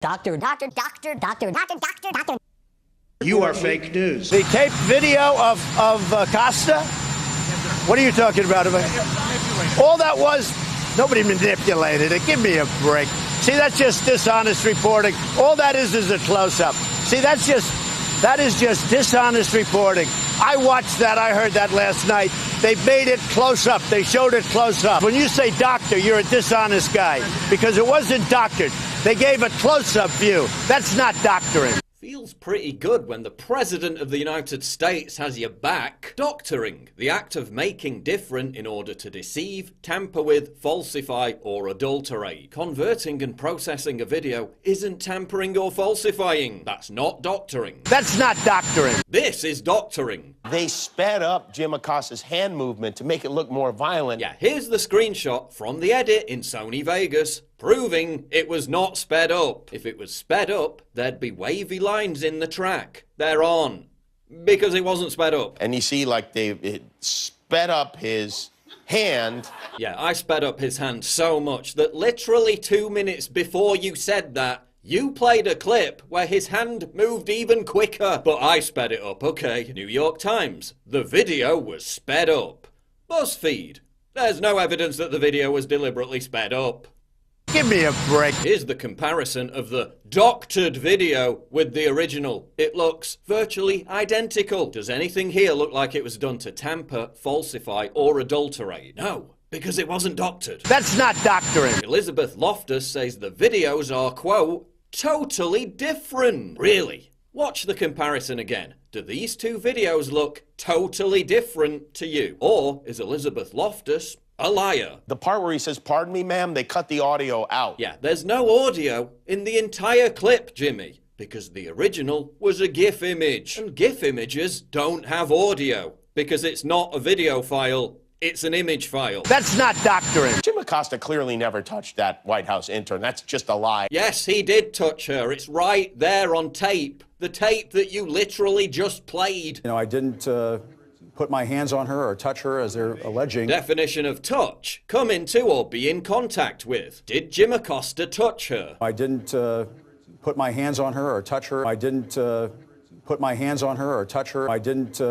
Doctor. You are fake news. The taped video of Costa? What are you talking about? All that was, nobody manipulated it. Give me a break. See, that's just dishonest reporting. All that is a close-up. See, that is just dishonest reporting. I watched that. I heard that last night. They made it close up. They showed it close up. When you say doctor, you're a dishonest guy because it wasn't doctored. They gave a close-up view. That's not doctoring. Feels pretty good when the President of the United States has your back. Doctoring, the act of making different in order to deceive, tamper with, falsify, or adulterate. Converting and processing a video isn't tampering or falsifying. That's not doctoring. That's not doctoring. This is doctoring. They sped up Jim Acosta's hand movement to make it look more violent. Yeah, here's the screenshot from the edit in Sony Vegas, proving it was not sped up. If it was sped up, there'd be wavy lines in the track. They're on. Because it wasn't sped up. And you see, like, it sped up his hand. Yeah, I sped up his hand so much that literally 2 minutes before you said that, you played a clip where his hand moved even quicker. But I sped it up, okay. New York Times. The video was sped up. BuzzFeed. There's no evidence that the video was deliberately sped up. Give me a break. Here's the comparison of the doctored video with the original. It looks virtually identical. Does anything here look like it was done to tamper, falsify, or adulterate? No, because it wasn't doctored. That's not doctoring. Elizabeth Loftus says the videos are, quote, totally different. Really? Watch the comparison again. Do these two videos look totally different to you? Or is Elizabeth Loftus a liar? The part where he says, "Pardon me, ma'am," they cut the audio out. Yeah, there's no audio in the entire clip, Jimmy, because the original was a GIF image. And GIF images don't have audio, because it's not a video file, it's an image file. That's not doctoring. Jim Acosta clearly never touched that White House intern. That's just a lie. Yes, he did touch her. It's right there on tape. The tape that you literally just played. You know, I didn't put my hands on her or touch her as they're alleging. Definition of touch: come into or be in contact with. Did Jim Acosta touch her? I didn't put my hands on her or touch her. I didn't put my hands on her or touch her. I didn't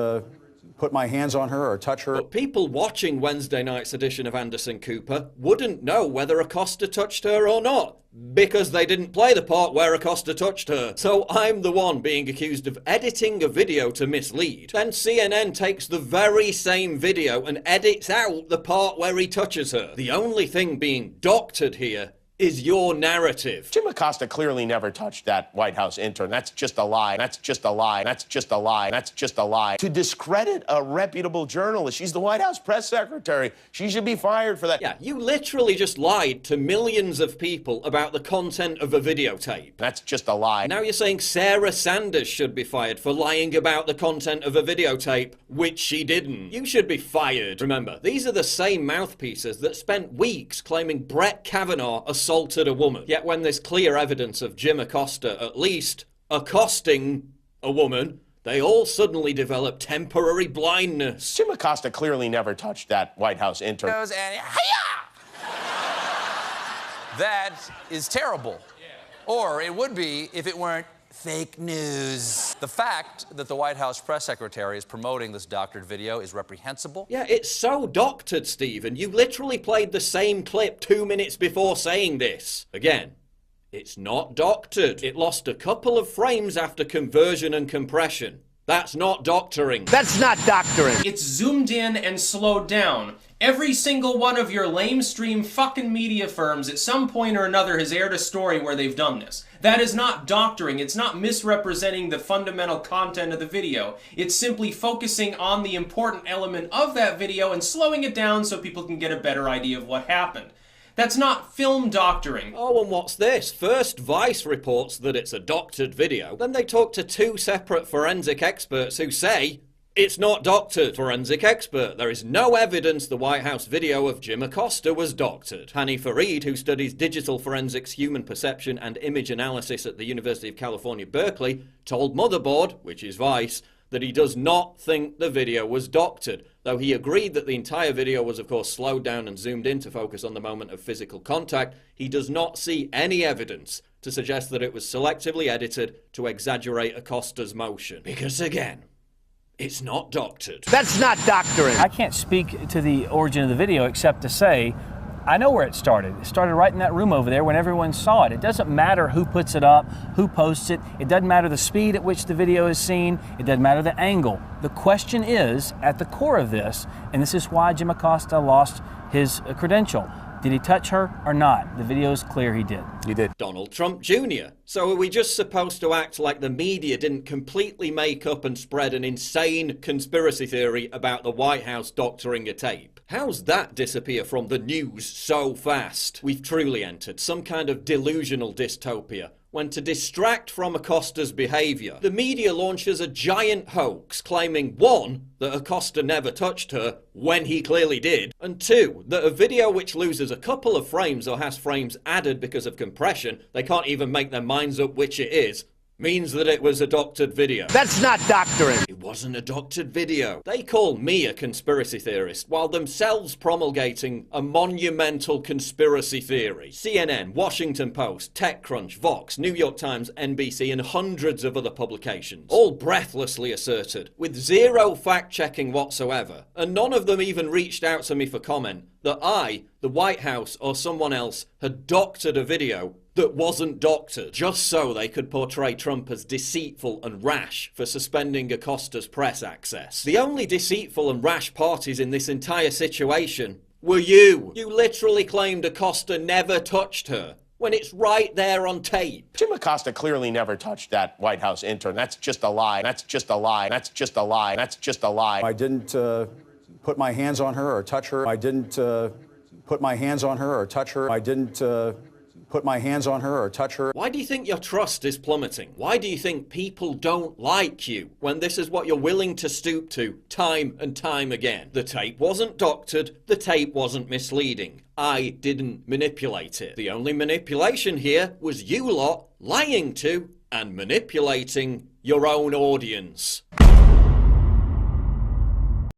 put my hands on her or touch her. But people watching Wednesday night's edition of Anderson Cooper wouldn't know whether Acosta touched her or not, because they didn't play the part where Acosta touched her. So I'm the one being accused of editing a video to mislead. Then CNN takes the very same video and edits out the part where he touches her. The only thing being doctored here is your narrative. Jim Acosta clearly never touched that White House intern. That's just a lie. That's just a lie. That's just a lie. That's just a lie. To discredit a reputable journalist, she's the White House press secretary. She should be fired for that. Yeah, you literally just lied to millions of people about the content of a videotape. That's just a lie. Now you're saying Sarah Sanders should be fired for lying about the content of a videotape, which she didn't. You should be fired. Remember, these are the same mouthpieces that spent weeks claiming Brett Kavanaugh assaulted a woman. Yet when there's clear evidence of Jim Acosta at least accosting a woman, they all suddenly develop temporary blindness. Jim Acosta clearly never touched that White House intern. That is terrible. Or it would be if it weren't fake news. The fact that the White House press secretary is promoting this doctored video is reprehensible. Yeah, it's so doctored, Stephen. You literally played the same clip 2 minutes before saying this. Again, it's not doctored. It lost a couple of frames after conversion and compression. That's not doctoring. That's not doctoring. It's zoomed in and slowed down. Every single one of your lamestream fucking media firms at some point or another has aired a story where they've done this. That is not doctoring. It's not misrepresenting the fundamental content of the video. It's simply focusing on the important element of that video and slowing it down so people can get a better idea of what happened. That's not film doctoring. Oh, and what's this? First, Vice reports that it's a doctored video. Then they talk to two separate forensic experts who say it's not doctored. Forensic expert: there is no evidence the White House video of Jim Acosta was doctored. Hani Farid, who studies digital forensics, human perception, and image analysis at the University of California, Berkeley, told Motherboard, which is Vice, that he does not think the video was doctored, though he agreed that the entire video was of course slowed down and zoomed in to focus on the moment of physical contact. He does not see any evidence to suggest that it was selectively edited to exaggerate Acosta's motion. Because again, it's not doctored. That's not doctoring. I can't speak to the origin of the video except to say I know where it started. It started right in that room over there when everyone saw it. It doesn't matter who puts it up, who posts it. It doesn't matter the speed at which the video is seen. It doesn't matter the angle. The question is, at the core of this, and this is why Jim Acosta lost his credential. Did he touch her or not? The video is clear he did. He did. Donald Trump Jr. So are we just supposed to act like the media didn't completely make up and spread an insane conspiracy theory about the White House doctoring a tape? How's that disappear from the news so fast? We've truly entered some kind of delusional dystopia when, to distract from Acosta's behaviour, the media launches a giant hoax claiming, 1, that Acosta never touched her, when he clearly did, and 2, that a video which loses a couple of frames or has frames added because of compression, they can't even make their minds up which it is, means that it was a doctored video. That's not doctoring. It wasn't a doctored video. They call me a conspiracy theorist while themselves promulgating a monumental conspiracy theory. CNN, Washington Post, TechCrunch, Vox, New York Times, NBC, and hundreds of other publications, all breathlessly asserted, with zero fact-checking whatsoever, and none of them even reached out to me for comment, that I, the White House, or someone else had doctored a video that wasn't doctored, just so they could portray Trump as deceitful and rash for suspending Acosta's press access. The only deceitful and rash parties in this entire situation were you. You literally claimed Acosta never touched her, when it's right there on tape. Jim Acosta clearly never touched that White House intern. That's just a lie. That's just a lie. That's just a lie. That's just a lie. I didn't put my hands on her or touch her. I didn't put my hands on her or touch her. I didn't put my hands on her or touch her. Why do you think your trust is plummeting? Why do you think people don't like you when this is what you're willing to stoop to time and time again? The tape wasn't doctored, the tape wasn't misleading. I didn't manipulate it. The only manipulation here was you lot lying to and manipulating your own audience.